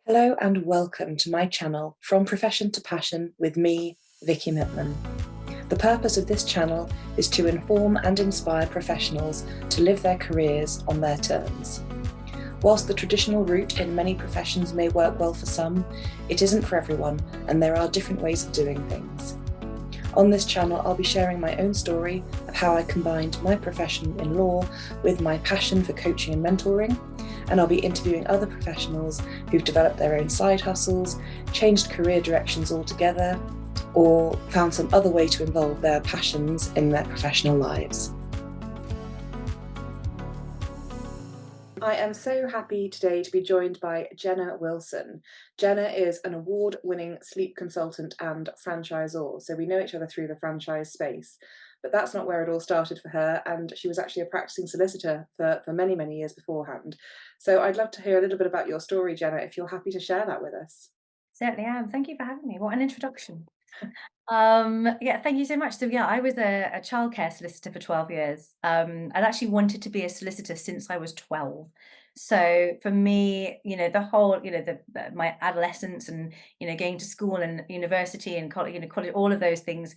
Hello and welcome to my channel, From Profession to Passion, with me, Vicky Mittman. The purpose of this channel is to inform and inspire professionals to live their careers on their terms. Whilst the traditional route in many professions may work well for some, it isn't for everyone, and there are different ways of doing things. On this channel, I'll be sharing my own story of how I combined my profession in law with my passion for coaching and mentoring, and I'll be interviewing other professionals who've developed their own side hustles, changed career directions altogether, or found some other way to involve their passions in their professional lives. I am so happy today to be joined by Jenna Wilson. Jenna is an award-winning sleep consultant and franchisor, so we know each other through the franchise space. But that's not where it all started for her, and she was actually a practicing solicitor for many, many years beforehand. So I'd love to hear a little bit about your story, Jenna, if you're happy to share that with us. Certainly am. Thank you for having me. What an introduction. Yeah, thank you so much. So yeah, I was a childcare solicitor for 12 years. I'd actually wanted to be a solicitor since I was 12. So for me, the whole, my adolescence and, going to school and university and college, college, all of those things,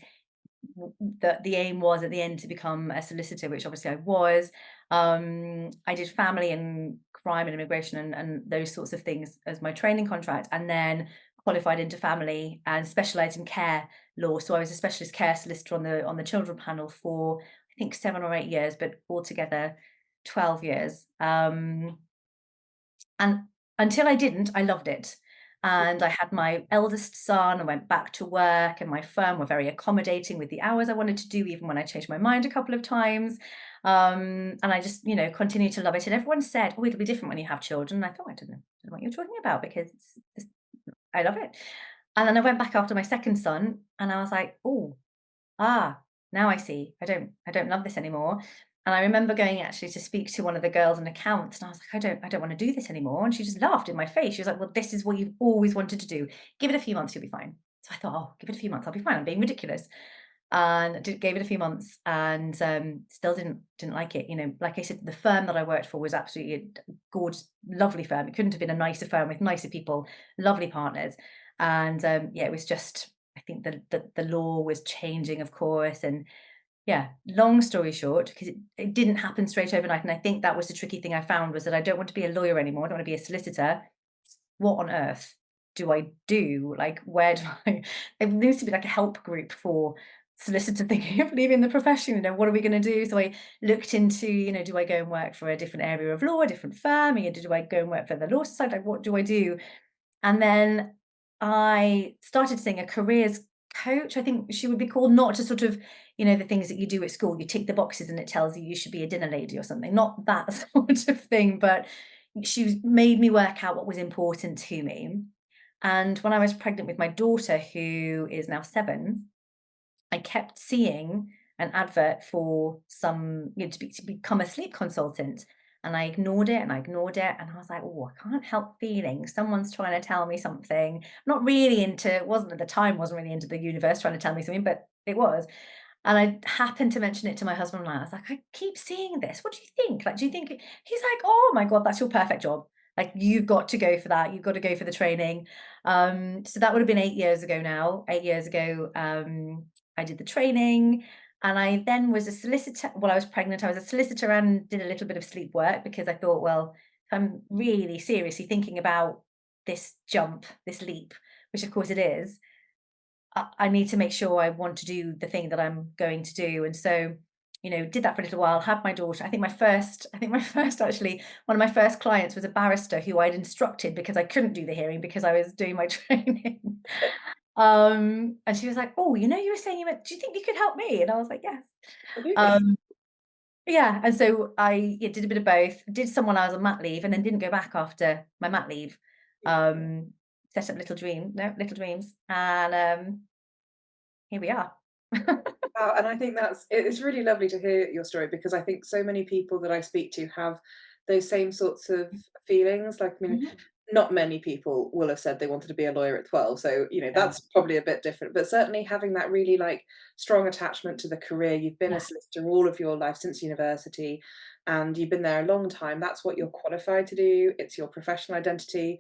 the aim was at the end to become a solicitor, which obviously I was. I did family and crime and immigration and those sorts of things as my training contract, and then qualified into family and specialised in care law. So I was a specialist care solicitor on the children panel for I think 7 or 8 years, but altogether 12 years. And until I didn't, I loved it. And I had my eldest son, I went back to work, and my firm were very accommodating with the hours I wanted to do, even when I changed my mind a couple of times. And I just, continued to love it. And everyone said, "Oh, it'll be different when you have children." And I thought, I don't know what you're talking about because I love it. And then I went back after my second son, and I was like, "Oh, ah, now I see. I don't love this anymore." And I remember going actually to speak to one of the girls in accounts, and I was like, "I don't want to do this anymore." And she just laughed in my face. She was like, "Well, this is what you've always wanted to do. Give it a few months, you'll be fine." So I thought, "Oh, give it a few months, I'll be fine. I'm being ridiculous." And gave it a few months, and still didn't like it. Like I said, the firm that I worked for was absolutely a gorgeous, lovely firm. It couldn't have been a nicer firm with nicer people, lovely partners, and yeah, it was just. I think the law was changing, of course, and yeah, long story short, because it didn't happen straight overnight. And I think that was the tricky thing I found was that I don't want to be a lawyer anymore. I don't want to be a solicitor. What on earth do I do? Like, where do I? There needs to be like a help group for solicitor thinking of leaving the profession. What are we going to do? So I looked into, do I go and work for a different area of law, a different firm? Do I go and work for the law society? Like, what do I do? And then I started seeing a careers coach, I think she would be called, not to sort of, the things that you do at school. You tick the boxes and it tells you you should be a dinner lady or something. Not that sort of thing, but made me work out what was important to me. And when I was pregnant with my daughter, who is now 7, I kept seeing an advert for to become a sleep consultant. And I ignored it and I ignored it. And I was like, oh, I can't help feeling someone's trying to tell me something. Not really into, wasn't at the time, wasn't really into the universe trying to tell me something, but it was. And I happened to mention it to my husband, and I was like, "I keep seeing this. What do you think? Like, do you think?" He's like, "Oh my God, that's your perfect job. Like, you've got to go for that. You've got to go for the training." So that would have been 8 years ago now. 8 years ago, I did the training, and I then was a solicitor. While I was pregnant, I was a solicitor and did a little bit of sleep work because I thought, well, if I'm really seriously thinking about this jump, this leap, which of course it is, I need to make sure I want to do the thing that I'm going to do. And so, did that for a little while, had my daughter. I think my first actually, one of my first clients was a barrister who I'd instructed because I couldn't do the hearing because I was doing my training. And she was like, "Oh, you were saying do you think you could help me?" And I was like, "Yes." Absolutely. Um, yeah. And so I did a bit of both, did some when I was on mat leave and then didn't go back after my mat leave. Um, Set up little dreams. And here we are. Wow, and I think it's really lovely to hear your story because I think so many people that I speak to have those same sorts of feelings. Like, I mean, Mhm. not many people will have said they wanted to be a lawyer at 12, so Yeah, that's probably a bit different. But certainly having that really like strong attachment to the career, you've been a yeah, solicitor all of your life since university, and you've been there a long time. That's what you're qualified to do. It's your professional identity.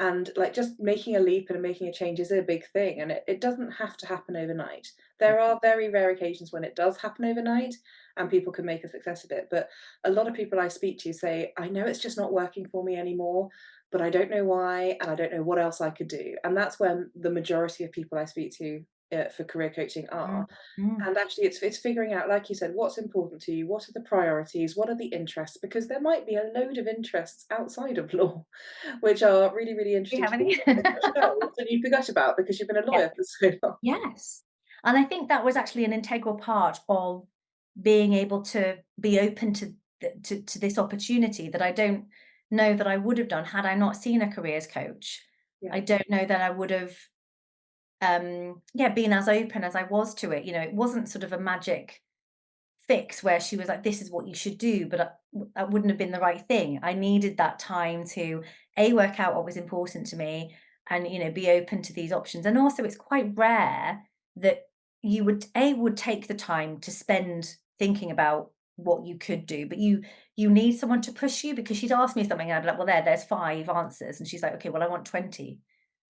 And like just making a leap and making a change is a big thing, and it doesn't have to happen overnight. There are very rare occasions when it does happen overnight and people can make a success of it. But a lot of people I speak to say, I know it's just not working for me anymore, but I don't know why, and I don't know what else I could do. And that's when the majority of people I speak to for career coaching Mm, are. mm. And actually, it's figuring out, like you said, what's important to you, what are the priorities, what are the interests, because there might be a load of interests outside of law, which are really, really Do you interesting have to any? people, especially those that you forgot about because you've been a Yeah. lawyer for so long. Yes. And I think that was actually an integral part of being able to be open to to this opportunity that I don't know that I would have done had I not seen a careers coach. Yeah. I don't know that I would have yeah, been as open as I was to it. You know, it wasn't sort of a magic fix where she was like, "This is what you should do," but that wouldn't have been the right thing. I needed that time to work out what was important to me, and be open to these options. And also, it's quite rare that you would take the time to spend thinking about what you could do, but you need someone to push you, because she'd ask me something and I'd be like, "Well, there's 5 answers," and she's like, "Okay, well, I want 20."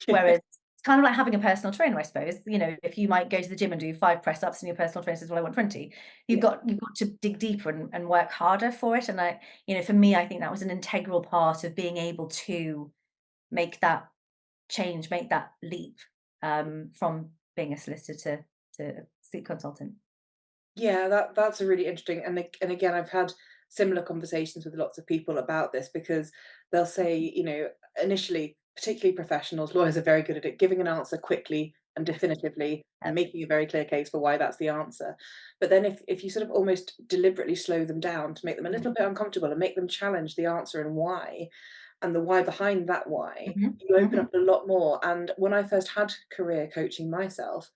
Whereas it's kind of like having a personal trainer, I suppose. If you might go to the gym and do 5 press ups and your personal trainer says, "Well, I want 20." Yeah. You've got to dig deeper and work harder for it. And for me, I think that was an integral part of being able to make that change, make that leap, from being a solicitor to a sleep consultant. Yeah, that's a really interesting, and again, I've had similar conversations with lots of people about this because they'll say, initially, particularly professionals, lawyers are very good at it, giving an answer quickly and Yes. definitively and Yep. making a very clear case for why that's the answer. But then if you sort of almost deliberately slow them down to make them a Mm. little bit uncomfortable and make them challenge the answer and why, and the why behind that why, Mhm. you open Mhm. up a lot more. And when I first had career coaching myself,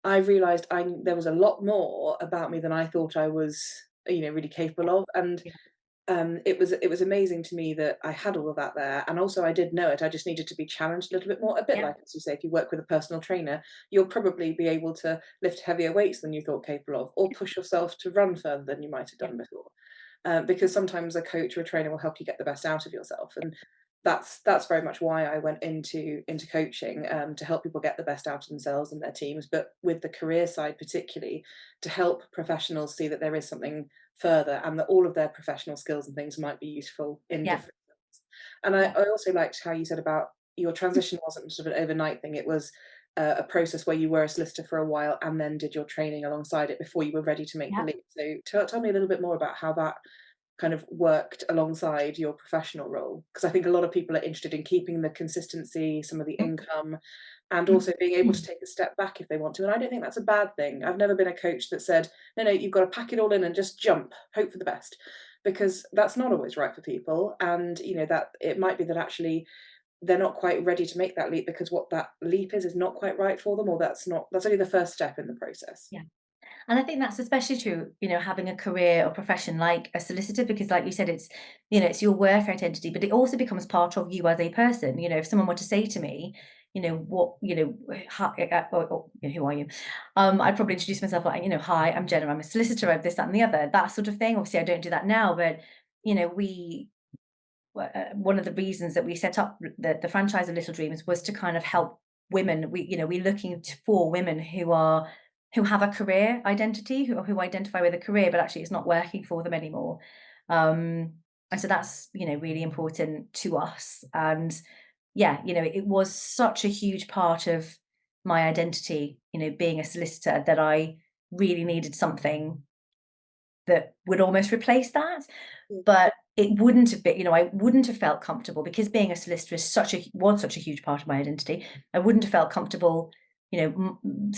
I realized there was a lot more about me than I thought I was, really capable of, and, Yeah. it was amazing to me that I had all of that there, and also I did know it, I just needed to be challenged a little bit more, a bit Yeah. like, as you say, if you work with a personal trainer, you'll probably be able to lift heavier weights than you thought capable of, or push yourself to run further than you might have Yeah. done before. Because sometimes a coach or a trainer will help you get the best out of yourself, and that's very much why I went into coaching, to help people get the best out of themselves and their teams, but with the career side particularly, to help professionals see that there is something further and that all of their professional skills and things might be useful in Yeah. different things. And I, Yeah. I also liked how you said about your transition wasn't sort of an overnight thing. It was a process where you were a solicitor for a while and then did your training alongside it before you were ready to make the Yeah. leap. So tell me a little bit more about how that kind of worked alongside your professional role? Because I think a lot of people are interested in keeping the consistency, some of the Mm. income, and Mm. also being able to Mm. take a step back if they want to. And I don't think that's a bad thing. I've never been a coach that said, no, no, you've got to pack it all in and just jump, hope for the best. Because that's not always right for people. And, that it might be that actually they're not quite ready to make that leap because what that leap is not quite right for them, or that's only the first step in the process. Yeah. And I think that's especially true, having a career or profession like a solicitor, because like you said, it's your work identity, but it also becomes part of you as a person. If someone were to say to me, what, hi, who are you? I'd probably introduce myself like, "Hi, I'm Jenna, I'm a solicitor, I'm this, that, and the other," that sort of thing. Obviously, I don't do that now, but, we one of the reasons that we set up the franchise of Little Dreams was to kind of help women. We're looking for women who have a career identity, who identify with a career, but actually it's not working for them anymore. And so that's really important to us. And yeah, it was such a huge part of my identity, being a solicitor, that I really needed something that would almost replace that. Yeah. But it wouldn't have been, I wouldn't have felt comfortable, because being a solicitor is such a huge part of my identity. I wouldn't have felt comfortable,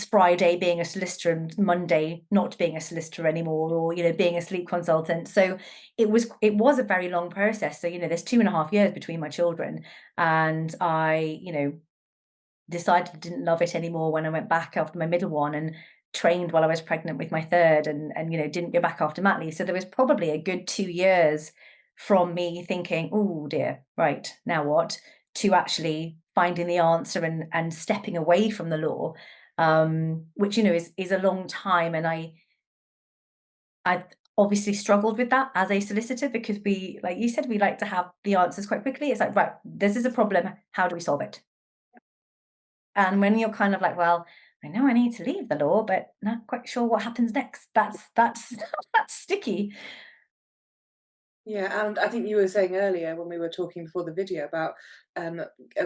Friday being a solicitor and Monday not being a solicitor anymore, or, being a sleep consultant. So it was a very long process. So, there's 2.5 years between my children. And I, decided I didn't love it anymore when I went back after my middle one, and trained while I was pregnant with my third, and didn't go back after mat leave. So there was probably a good 2 years from me thinking, "Oh dear, right, now what?" to actually finding the answer and stepping away from the law, which is a long time. And I obviously struggled with that as a solicitor because we, like you said, we like to have the answers quite quickly. It's like, right, this is a problem. How do we solve it? And when you're kind of like, well, I know I need to leave the law, but not quite sure what happens next. That's that's sticky. Yeah, and I think you were saying earlier when we were talking before the video about um,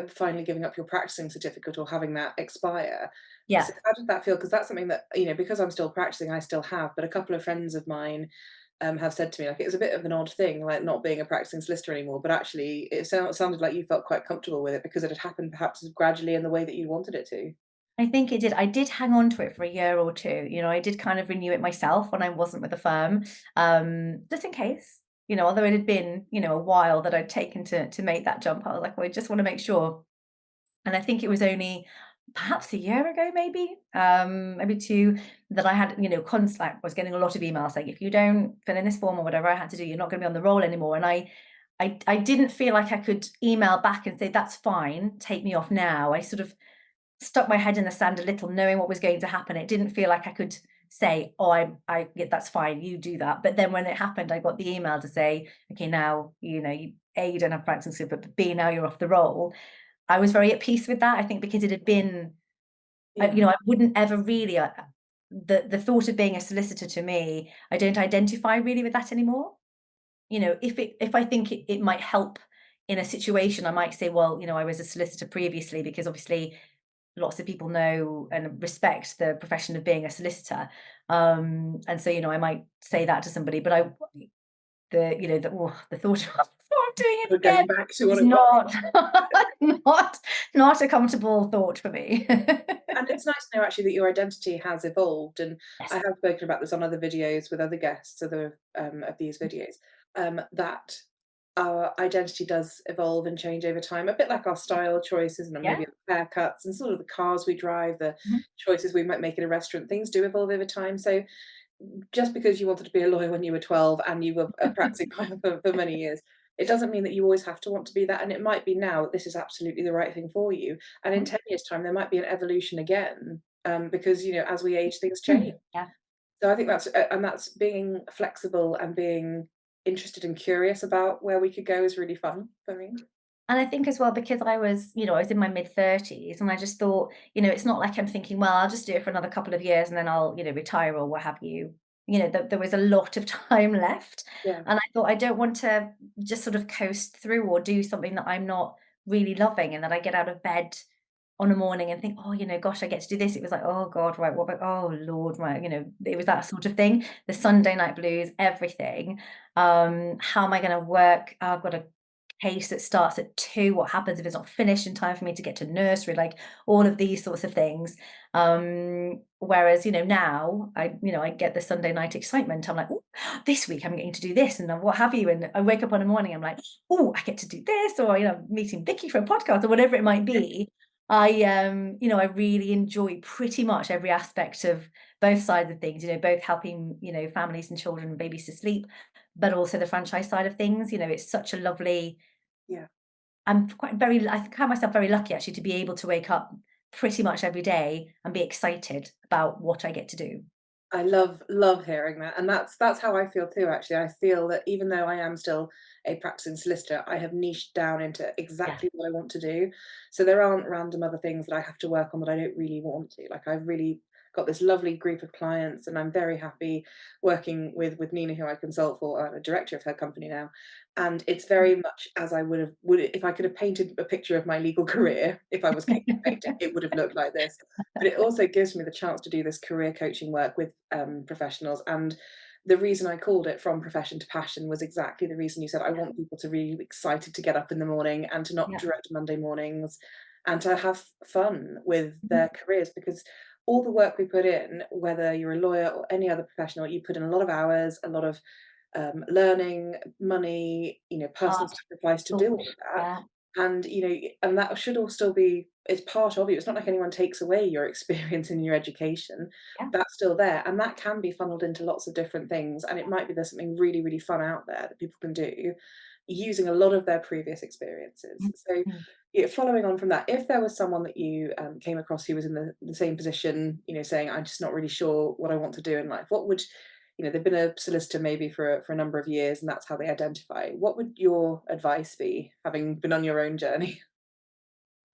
finally giving up your practicing certificate or having that expire. Yeah. So how did that feel? Because that's something that, because I'm still practicing, I still have, but a couple of friends of mine have said to me, like, it was a bit of an odd thing, like not being a practicing solicitor anymore, but actually sounded like you felt quite comfortable with it because it had happened perhaps gradually in the way that you wanted it to. I think it did. I did hang on to it for a year or two. I did kind of renew it myself when I wasn't with the firm, just in case. Although it had been, a while that I'd taken to make that jump, I was like, well, I just want to make sure. And I think it was only perhaps a year ago, maybe two, that I had, I was getting a lot of emails saying, if you don't fill in this form or whatever I had to do, you're not going to be on the roll anymore. And I didn't feel like I could email back and say, that's fine, take me off now. I sort of stuck my head in the sand a little, knowing what was going to happen. It didn't feel like I could say, "Oh, yeah, that's fine, you do that." But then when it happened, I got the email to say, "Okay, now you A, you don't have practicing super, but B, now you're off the roll." I was very at peace with that. I think because it had been, Yeah. I wouldn't ever really. The thought of being a solicitor to me, I don't identify really with that anymore. If I think it might help in a situation, I might say, well, I was a solicitor previously because obviously lots of people know and respect the profession of being a solicitor. And so, I might say that to somebody, but the thought of doing it We're again going back to what is it was. not, not, not a comfortable thought for me. And it's nice to know actually that your identity has evolved, and I Yes. have spoken about this on other videos with other guests of these Mm, videos, that our identity does evolve and change over time, a bit like our style choices and yeah. maybe our haircuts and sort of the cars we drive, the Mhm. choices we might make in a restaurant, things do evolve over time. So just because you wanted to be a lawyer when you were 12 and you were a practicing lawyer for many years, it doesn't mean that you always have to want to be that. And it might be now that this is absolutely the right thing for you. And in Mhm. 10 years' time, there might be an evolution again, because, as we age, things change. Mhm. Yeah. So I think and that's being flexible and being interested and curious about where we could go is really fun for me. And I think as well, because I was in my mid-30s, and I just thought, it's not like I'm thinking, well, I'll just do it for another couple of years and then I'll, retire or what have you. There was a lot of time left. Yeah. And I thought I don't want to just sort of coast through or do something that I'm not really loving and that I get out of bed on a morning and think, oh, gosh, I get to do this. It was like, oh God, right, what about, oh Lord, right, it was that sort of thing. The Sunday night blues, everything. How am I going to work? Oh, I've got a case that starts at 2. What happens if it's not finished in time for me to get to nursery? Like all of these sorts of things. Whereas, now I get the Sunday night excitement. I'm like, oh, this week I'm getting to do this and then what have you. And I wake up on a morning, I'm like, oh, I get to do this, or meeting Vicky for a podcast or whatever it might be. I really enjoy pretty much every aspect of both sides of things, both helping, families and children and babies to sleep, but also the franchise side of things. It's such a lovely, Yeah. I count myself very lucky actually to be able to wake up pretty much every day and be excited about what I get to do. I love hearing that, and that's how I feel too, actually. I feel that even though I am still a practicing solicitor, I have niched down into Yeah. exactly what I want to do. So there aren't random other things that I have to work on that I don't really want to. Like, I've really got this lovely group of clients, and I'm very happy working with Nina, who I consult for. I'm a director of her company now, and it's very much as I would if I could have painted a picture of my legal career, if I was capable of painting, it would have looked like this. But it also gives me the chance to do this career coaching work with professionals. And the reason I called it From Profession to Passion was exactly the reason you said. I want people to really be excited to get up in the morning and to not Yeah. dread Monday mornings and to have fun with Mhm. their careers, because all the work we put in, whether you're a lawyer or any other professional, you put in a lot of hours, a lot of learning, money, personal Art, sacrifice to do all thought, of that. yeah, And and that should all still be, it's part of you. It's not like anyone takes away your experience in your education. yeah, That's still there, and that can be funneled into lots of different things. And it might be there's something really really fun out there that people can do using a lot of their previous experiences. mhm, So mhm. yeah, following on from that, if there was someone that you came across who was in the same position, saying, I'm just not really sure what I want to do in life, what would they've been a solicitor maybe for a number of years, and that's how they identify. What would your advice be, having been on your own journey?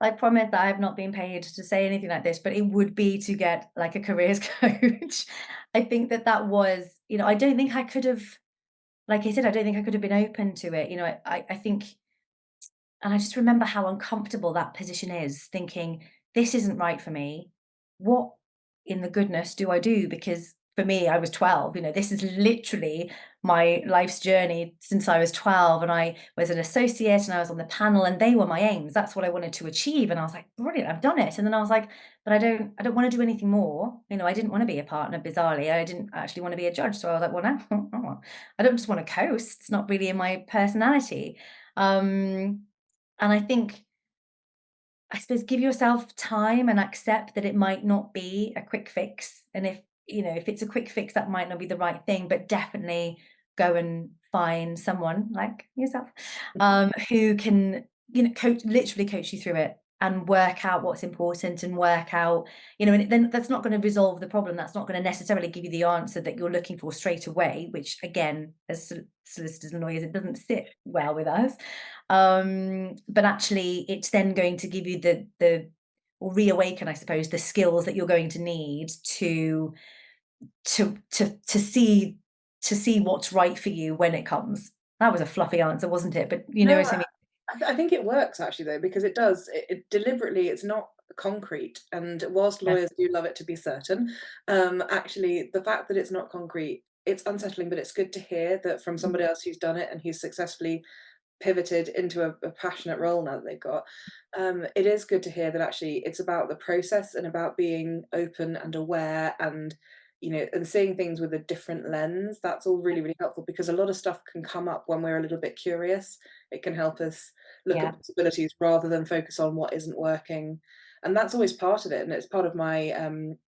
I promise that I have not been paid to say anything like this, but it would be to get like a careers coach. I think that that was, I don't think I could have, like I said, I don't think I could have been open to it. I think, and I just remember how uncomfortable that position is, thinking, this isn't right for me. What in the goodness do I do? Because for me, I was 12, this is literally my life's journey since I was 12. And I was an associate and I was on the panel and they were my aims. That's what I wanted to achieve. And I was like, brilliant, I've done it. And then I was like, but I don't want to do anything more. I didn't want to be a partner, bizarrely. I didn't actually want to be a judge. So I was like, well, no, I don't just want to coast. It's not really in my personality. Um, and I suppose give yourself time and accept that it might not be a quick fix. And if it's a quick fix, that might not be the right thing, but definitely go and find someone like yourself, who can, literally coach you through it and work out what's important and work out, and then that's not going to resolve the problem. That's not going to necessarily give you the answer that you're looking for straight away, which again, as solicitors and lawyers, it doesn't sit well with us. But actually it's then going to give you the or reawaken, I suppose, the skills that you're going to need to see what's right for you when it comes. That was a fluffy answer, wasn't it? But you know No, what I mean? I think it works actually though, because it does. It deliberately, it's not concrete. And whilst Yeah. lawyers do love it to be certain, actually, the fact that it's not concrete, it's unsettling. But it's good to hear that from Mm, somebody else who's done it and who's successfully pivoted into a passionate role now that they've got. It is good to hear that actually it's about the process and about being open and aware, and and seeing things with a different lens. That's all really, really helpful, because a lot of stuff can come up when we're a little bit curious. It can help us look yeah, at possibilities rather than focus on what isn't working. And that's always part of it. And it's part of my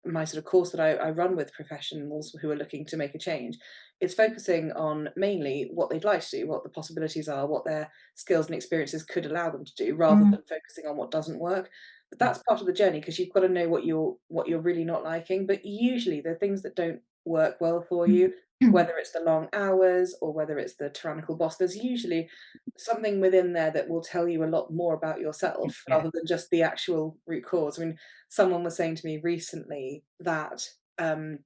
sort of course that I run with professionals who are looking to make a change. It's focusing on mainly what they'd like to do, what the possibilities are, what their skills and experiences could allow them to do, rather mm, than focusing on what doesn't work. But yeah. that's part of the journey, because you've got to know what you're really not liking. But usually the things that don't work well for Mm. you, whether it's the long hours or whether it's the tyrannical boss, there's usually something within there that will tell you a lot more about yourself Yeah, rather than just the actual root cause. I mean, someone was saying to me recently that um,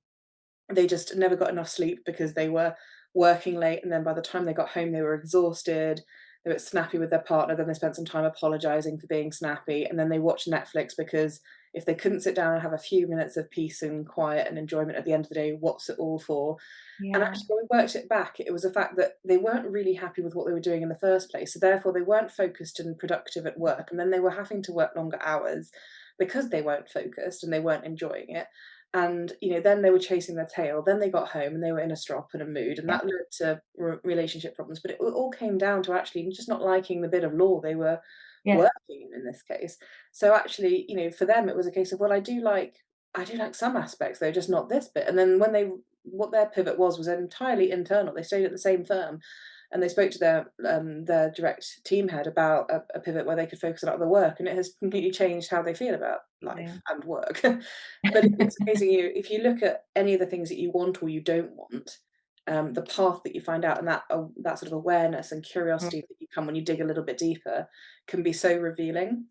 they just never got enough sleep because they were working late, and then by the time they got home, they were exhausted. They were snappy with their partner, then they spent some time apologizing for being snappy, and then they watched Netflix, because if they couldn't sit down and have a few minutes of peace and quiet and enjoyment at the end of the day, what's it all for? And yeah, actually, when we worked it back, it was the fact that they weren't really happy with what they were doing in the first place. So therefore, they weren't focused and productive at work. And then they were having to work longer hours because they weren't focused and they weren't enjoying it. And then they were chasing their tail. Then they got home and they were in a strop and a mood, and yeah, that led to relationship problems. But it all came down to actually just not liking the bit of law they were yeah, working in this case. So actually, for them, it was a case of, well, I do like some aspects, though, just not this bit. And then what their pivot was entirely internal. They stayed at the same firm, and they spoke to their direct team head about a pivot where they could focus on other work, and it has completely changed how they feel about life amazing. and work. But it's amazing, if you look at any of the things that you want or you don't want, the path that you find out, and that sort of awareness and Mm. curiosity that you come when you dig a little bit deeper, can be so revealing.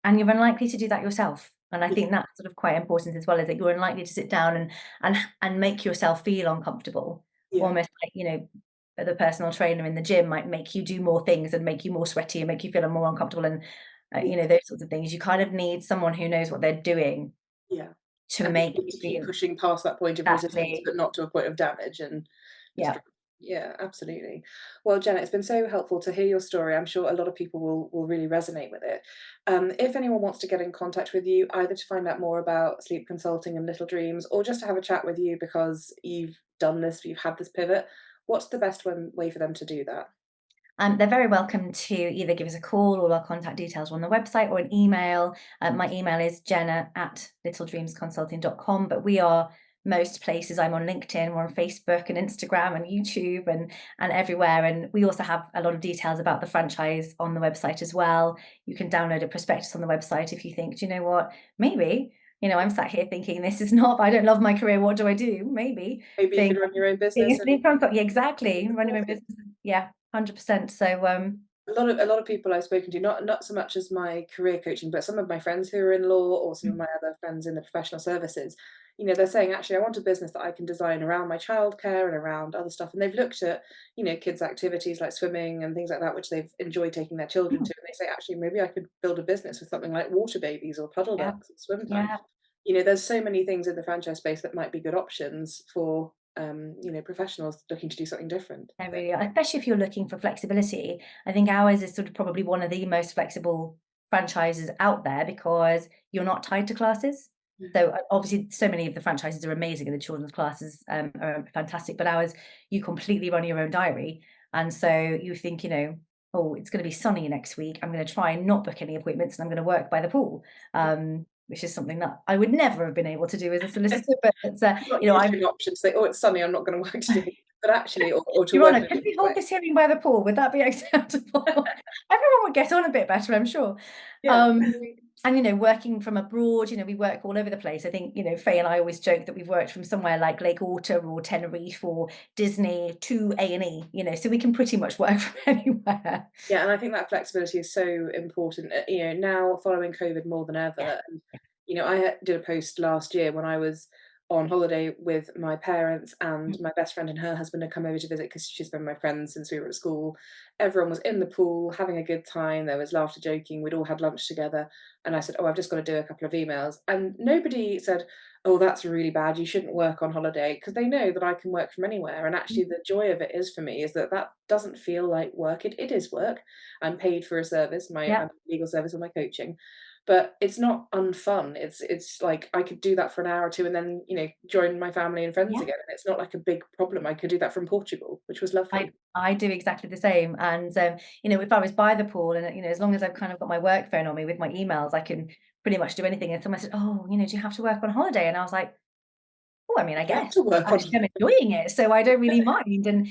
And you're unlikely to do that yourself. And I Yeah, think that's sort of quite important as well, is that you're unlikely to sit down and make yourself feel uncomfortable. yeah, Almost like, the personal trainer in the gym might make you do more things and make you more sweaty and make you feel more uncomfortable and, yeah, those sorts of things. You kind of need someone who knows what they're doing yeah. to And make you to keep feel pushing past that point of resistance, exactly. but not to a point of damage and Yeah. destruction. Yeah, absolutely. Well, Jenna, it's been so helpful to hear your story. I'm sure a lot of people will really resonate with it. If anyone wants to get in contact with you, either to find out more about sleep consulting and Little Dreams, or just to have a chat with you because you've done this, you've had this pivot, what's the best way for them to do that? They're very welcome to either give us a call, all our contact details are on the website, or an email. My email is jenna@littledreamsconsulting.com, but we are most places. I'm on LinkedIn, we're on Facebook and Instagram and YouTube and everywhere. And we also have a lot of details about the franchise on the website as well. You can download a prospectus on the website if you think, do you know what, maybe, I'm sat here thinking, this is not, I don't love my career, what do I do? Maybe Maybe you being could run your own being a business. sleep consult, yeah, exactly, running my business, yeah, 100%. So A lot of people I've spoken to, not so much as my career coaching, but some of my friends who are in law or some of my other friends in the professional services, they're saying, actually, I want a business that I can design around my childcare and around other stuff. And they've looked at, kids' activities like swimming and things like that, which they've enjoyed taking their children to. And they say, actually, maybe I could build a business with something like water babies or puddle yeah, ducks or swim time. yeah. There's so many things in the franchise space that might be good options for, professionals looking to do something different. They really are, especially if you're looking for flexibility. I think ours is sort of probably one of the most flexible franchises out there because you're not tied to classes. Mhm. So obviously, so many of the franchises are amazing, and the children's classes are fantastic. But ours, you completely run your own diary, and so you think, oh, it's going to be sunny next week. I'm going to try and not book any appointments, and I'm going to work by the pool. Which is something that I would never have been able to do as a solicitor. But it's, It's not I've usually an option to say, "Oh, it's sunny, I'm not gonna work today." But actually, or to Your work Honour, in a could we different way. hold this hearing by the pool? Would that be acceptable? Everyone would get on a bit better, I'm sure. Yeah. Um, and, working from abroad, we work all over the place. I think, Faye and I always joke that we've worked from somewhere like Lake Orta or Tenerife or Disney to A&E, so we can pretty much work from anywhere. Yeah, and I think that flexibility is so important, now following COVID more than Yeah, ever. And, did a post last year when I was on holiday with my parents, and mm, my best friend and her husband had come over to visit because she's been my friend since we were at school. Everyone was in the pool having a good time. There was laughter, joking. We'd all had lunch together. And I said, "Oh, I've just got to do a couple of emails." And nobody said, "Oh, that's really bad. You shouldn't work on holiday," because they know that I can work from anywhere. And mm, actually, the joy of it is for me is that that doesn't feel like work. It is work. I'm paid for a service, yeah. I'm legal service or my coaching, but it's not unfun. It's like I could do that for an hour or two and then, join my family and friends Yeah. again. And it's not like a big problem. I could do that from Portugal, which was I lovely. I do exactly the same, and, if I was by the pool and, as long as I've kind of got my work phone on me with my emails, I can pretty much do anything, and someone said, "Oh, do you have to work on holiday?" And I was like, "Oh, I mean, I You have guess. to work on Actually, I'm enjoying it, so I don't really mind." And,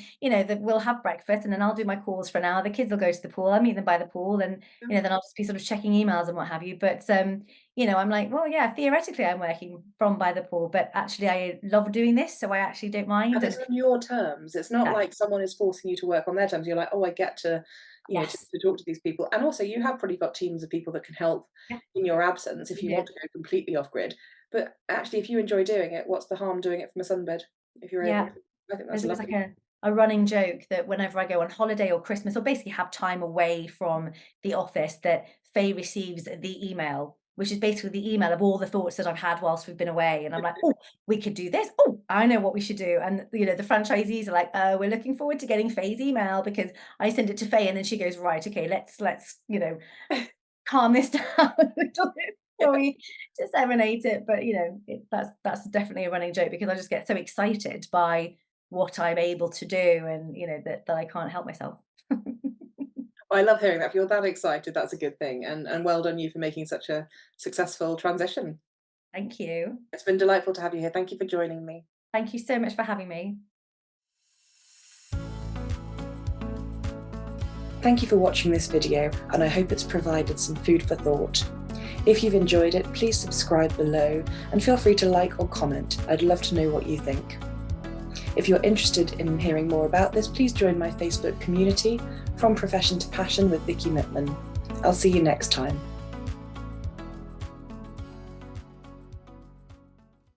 that we'll have breakfast, and then I'll do my calls for an hour. The kids will go to the pool. I'll meet them by the pool, and, then I'll just be sort of checking emails and what have you. But, I'm like, well, yeah, theoretically, I'm working from by the pool, but actually, I love doing this, so I actually don't mind. and it's And on your terms. It's not exactly, like someone is forcing you to work on their terms. You're like, "Oh, I get to, yes, to talk to these people." And also you have probably got teams of people that can help yeah, in your absence if we you do. want to go completely off grid. But actually, if you enjoy doing it, what's the harm doing it from a sunbed if you're able Yeah. to? I think that's There's like lovely. a running joke that whenever I go on holiday or Christmas or basically have time away from the office, that Faye receives the email, which is basically the email of all the thoughts that I've had whilst we've been away. And I'm like, "Oh, we could do this. Oh, I know what we should do." And, the franchisees are like, "We're looking forward to getting Faye's email," because I send it to Faye and then she goes, "Right, okay, let's, calm this down a little bit Yeah. before we disseminate it." But, that's definitely a running joke because I just get so excited by what I'm able to do, and, that I can't help myself. I love hearing that. If you're that excited, that's a good thing, and well done you for making such a successful transition. Thank you. It's been delightful to have you here. Thank you for joining me. Thank you so much for having me. Thank you for watching this video, and I hope it's provided some food for thought. If you've enjoyed it, please subscribe below and feel free to like or comment. I'd love to know what you think. If you're interested in hearing more about this, please join my Facebook community, From Profession to Passion with Vicky Mittman. I'll see you next time.